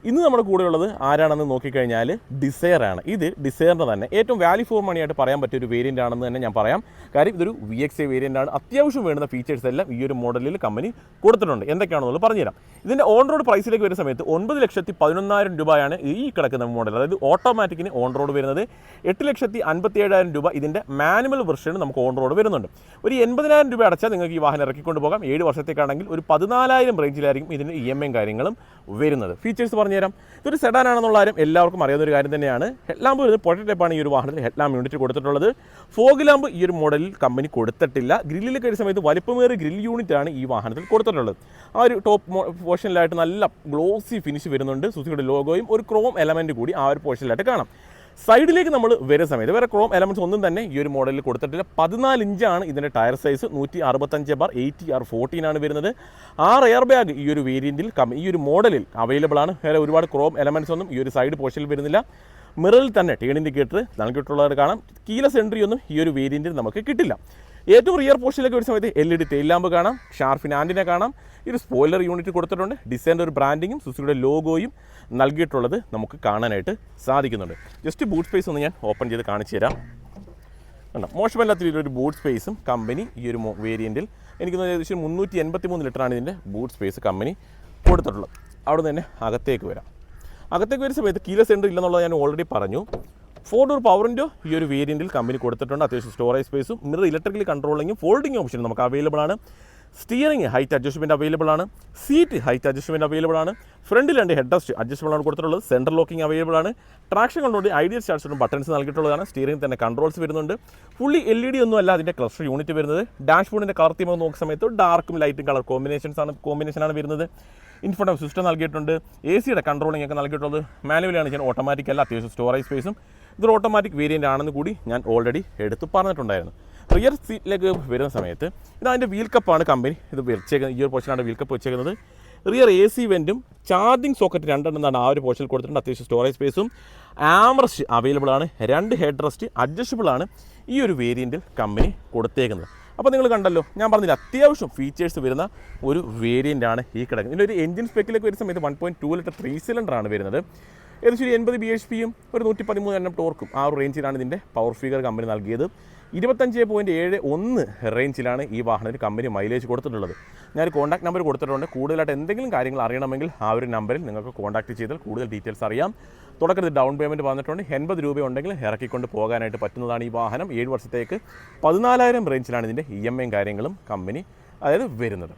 ഇന്ന് നമ്മുടെ കൂടെയുള്ളത് ആരാണെന്ന് നോക്കിക്കഴിഞ്ഞാൽ ഡിസയർ ആണ്. ഇത് ഡിസയറിൻ്റെ തന്നെ ഏറ്റവും വാല്യൂ ഫോർ മണി ആയിട്ട് പറയാൻ പറ്റിയ ഒരു വേരിയൻ്റ് ആണെന്ന് തന്നെ ഞാൻ പറയാം. കാര്യം ഇതൊരു VXA വേരിയൻ്റ് ആണ്. അത്യാവശ്യം വേണ്ടുന്ന ഫീച്ചേഴ്സ് എല്ലാം ഈ ഒരു മോഡലിൽ കമ്പനി കൊടുത്തിട്ടുണ്ട്. എന്തൊക്കെയാണെന്നുള്ളത് പറഞ്ഞുതരാം. ഇതിൻ്റെ ഓൺ റോഡ് പ്രൈസിലേക്ക് വരുന്ന സമയത്ത് 9,11,000 രൂപയാണ് ഈ കിടക്കുന്ന മോഡൽ. അതായത് ഓട്ടോമാറ്റിക്കിന് ഓൺ റോഡ് വരുന്നത് 8,57,000 രൂപ. ഇതിൻ്റെ മാനുവൽ വെർഷൻ നമുക്ക് ഓൺ റോഡ് വരുന്നുണ്ട്. ഒരു 80,000 രൂപ അടച്ചാൽ നിങ്ങൾക്ക് ഈ വാഹനം ഇറക്കിക്കൊണ്ട് പോകാം. 7 വർഷത്തേക്കാണെങ്കിൽ ഒരു 14,000 റേഞ്ചിലായിരിക്കും ഇതിൻ്റെ EMI കാര്യങ്ങളും വരുന്നത്. ഫീച്ചേഴ്സ് പറഞ്ഞുതരാം. ഇതൊരു സെഡാൻ ആണെന്നുള്ള കാര്യം എല്ലാവർക്കും അറിയാവുന്ന ഒരു കാര്യം തന്നെയാണ്. ഹെഡ് ലാമ്പ് വരുന്നത് പൊട്ട ടൈപ്പാണ് ഈ ഒരു വാഹനത്തിൽ ഹെഡ് ലാമ്പ് യൂണിറ്റ് കൊടുത്തിട്ടുള്ളത്. ഫോഗ് ലാമ്പ് ഈ ഒരു മോഡലിൽ കമ്പനി കൊടുത്തിട്ടില്ല. ഗ്രില്ലിൽ കഴിയുന്ന സമയത്ത് വലിപ്പമേറിയ ഗ്രിൽ യൂണിറ്റ് ആണ് ഈ വാഹനത്തിൽ കൊടുത്തിട്ടുള്ളത്. ആ ഒരു ടോപ്പ് പോർഷനിലായിട്ട് നല്ല ഗ്ലോസി ഫിനിഷ് വരുന്നുണ്ട്. സുസുക്കിയുടെ ലോഗോയും ഒരു ക്രോം എലമെൻറ്റ് കൂടി ആ ഒരു പോർഷനിലായിട്ട് കാണാം. സൈഡിലേക്ക് നമ്മൾ വരുന്ന സമയത്ത് വേറെ ക്രോം എലമെൻറ്റ്സ് ഒന്നും തന്നെ ഈ ഒരു മോഡലിൽ കൊടുത്തിട്ടില്ല. 14 ഇഞ്ചാണ് ഇതിൻ്റെ ടയർ സൈസ്. 165/80R14 ആണ് വരുന്നത്. 6 എയർ ബാഗ് ഈ ഒരു വേരിയൻറ്റിൽ ഈ ഒരു മോഡലിൽ അവൈലബിൾ ആണ്. വേറെ ഒരുപാട് ക്രോം എലമെൻറ്റ്സ് ഒന്നും ഈ ഒരു സൈഡ് പോർഷനിൽ വരുന്നില്ല. മിററിൽ തന്നെ ടേൺ ഇൻഡിക്കേറ്റർ നൽകിയിട്ടുള്ളത് കാണാം. കീലെസ് എൻട്രി ഒന്നും ഈ ഒരു വേരിയൻറ്റിൽ നമുക്ക് കിട്ടില്ല. ഏറ്റവും റിയർ പോർഷനിലേക്ക് വരുന്ന സമയത്ത് LED ടെയിൽ ലാമ്പ് കാണാം. ഷാർഫിൻ ആൻറ്റിന കാണാം. ഈ ഒരു സ്പോയിലർ യൂണിറ്റ് കൊടുത്തിട്ടുണ്ട്. ഡിസൈൻ്റെ ഒരു ബ്രാൻഡിങ്ങും സുസുക്കിയുടെ ലോഗോയും നൽകിയിട്ടുള്ളത് നമുക്ക് കാണാനായിട്ട് സാധിക്കുന്നുണ്ട്. ജസ്റ്റ് ബൂട്ട് സ്പേസ് ഒന്ന് ഞാൻ ഓപ്പൺ ചെയ്ത് കാണിച്ചു തരാം. മോശമല്ലാത്ത രീതിയിലൊരു ബൂട്ട് സ്പേസും കമ്പനി ഈ ഒരു വേരിയൻറ്റിൽ എനിക്ക് ഏകദേശം 383 ലിറ്ററാണ് ഇതിൻ്റെ ബൂട്ട് സ്പേസ് കമ്പനി കൊടുത്തിട്ടുള്ളത്. അവിടെ തന്നെ അകത്തേക്ക് വരാം. അകത്തേക്ക് വരുന്ന സമയത്ത് കീലെസ് എൻട്രി ഇല്ലെന്നുള്ളത് ഞാൻ ഓൾറെഡി പറഞ്ഞു. 4 ഡോർ പവർ വിൻഡോ ഈ ഒരു വേരിയൻറ്റിൽ കമ്പനി കൊടുത്തിട്ടുണ്ട്. അത്യാവശ്യം സ്റ്റോറേജ് സ്പേസും മിറർ ഇലക്ട്രിക്കലി കൺട്രോളിങ്ങും ഫോൾഡിംഗ് ഓപ്ഷനും നമുക്ക് അവൈലബിൾ ആണ്. സ്റ്റിയറിംഗ് ഹൈറ്റ് അഡ്ജസ്റ്റ്മെൻറ്റ് അവൈലബിൾ ആണ്. സീറ്റ് ഹൈറ്റ് അഡ്ജസ്റ്റ്മെൻറ്റ് അവൈലബിൾ ആണ്. ഫ്രണ്ടിൽ 2 ഹെഡ് റെസ്റ്റ് അഡ്ജസ്റ്റബിൾ ആണ് കൊടുത്തിട്ടുള്ളത്. സെൻട്രൽ ലോക്കിംഗ് അവൈലബിൾ ആണ്. ട്രാക്ഷൻ കൺട്രോൾ ഐഡിയൽ സ്റ്റാർട്ടും ബട്ടൺസ് നൽകിയിട്ടുള്ളതാണ്. സ്റ്റിയറിംഗ് തന്നെ കൺട്രോൾസ് വരുന്നുണ്ട്. ഫുള്ളി LED ഒന്നും അല്ല അതിൻ്റെ ക്ലസ്റ്റർ യൂണിറ്റ് വരുന്നത്. ഡാഷ്ബോർഡിൻ്റെ കളർ തീം നോക്കുന്ന സമയത്ത് ഡാർക്കും ലൈറ്റും കളർ കോമ്പിനേഷനാണ് വരുന്നത്. ഇൻഫോർട്ടൈൻമെൻറ്റ് സിസ്റ്റം നൽകിയിട്ടുണ്ട്. AC-യുടെ കൺട്രോളിംഗ് ഒക്കെ നൽകിയിട്ടുള്ളത് മാനുവലാണ്. ഞാൻ ഓട്ടോമാറ്റിക് അല്ല. അത്യാവശ്യം സ്റ്റോറേജ് സ്പേസും ഇതൊരു ഓട്ടോമാറ്റിക് വേരിയൻ്റ് ആണെന്ന് കൂടി ഞാൻ ഓൾറെഡി എടുത്ത് പറഞ്ഞിട്ടുണ്ടായിരുന്നു. റിയർ സീറ്റിലേക്ക് വരുന്ന സമയത്ത് ഇതതിൻ്റെ വീൽ കപ്പാണ് കമ്പനി ഇത് വെച്ചേക്കുന്നത്. ഈ ഒരു പോർഷനാണ് വീൽ കപ്പ് വെച്ചേക്കുന്നത്. റിയർ AC വെൻറ്റും ചാർജിങ് സോക്കറ്റ് 2 എന്നാണ് ആ ഒരു പോർഷനിൽ കൊടുത്തിട്ടുണ്ട്. അത്യാവശ്യം സ്റ്റോറേജ് സ്പേസും ആംറസ്റ്റ് അവൈലബിൾ ആണ്. 2 ഹെഡ് റെസ്റ്റ് അഡ്ജസ്റ്റബിൾ ആണ് ഈ ഒരു വേരിയൻറ്റിൽ കമ്പനി കൊടുത്തേക്കുന്നത്. അപ്പോൾ നിങ്ങൾ കണ്ടല്ലോ, ഞാൻ പറഞ്ഞില്ല അത്യാവശ്യം ഫീച്ചേഴ്സ് വരുന്ന ഒരു വേരിയൻ്റ് ആണ് ഈ കിടക്കുന്നത്. ഇതിൻ്റെ ഒരു എഞ്ചിൻ സ്പെക്കിലേക്ക് വരുന്ന സമയത്ത് 1.2 ലിറ്റർ 3 സിലിണ്ടറാണ് വരുന്നത്. ഏകദേശം 80 bhpയും ഒരു 113 Nm ടോർക്കും ആ ഒരു റേഞ്ചിലാണ് ഇതിൻ്റെ പവർ ഫിഗർ കമ്പനി നൽകിയത്. 25.71 റേഞ്ചിലാണ് ഈ വാഹനത്തിന് കമ്പനി മൈലേജ് കൊടുത്തിട്ടുള്ളത്. ഞാൻ കോൺടാക്ട് നമ്പർ കൊടുത്തിട്ടുണ്ട്. കൂടുതലായിട്ട് എന്തെങ്കിലും കാര്യങ്ങൾ അറിയണമെങ്കിൽ ആ ഒരു നമ്പറിൽ നിങ്ങൾക്ക് കോൺടാക്ട് ചെയ്താൽ കൂടുതൽ ഡീറ്റെയിൽസ് അറിയാം. തുടക്കത്തിൽ ഡൗൺ പേയ്മെൻറ്റ് വന്നിട്ടുണ്ട്. 80 രൂപ ഉണ്ടെങ്കിൽ ഇറക്കിക്കൊണ്ട് പോകാനായിട്ട് പറ്റുന്നതാണ് ഈ വാഹനം. 7 വർഷത്തേക്ക് 14,000 റേഞ്ചിലാണ് ഇതിൻ്റെ EMI കാര്യങ്ങളും കമ്പനി വരുന്നത്.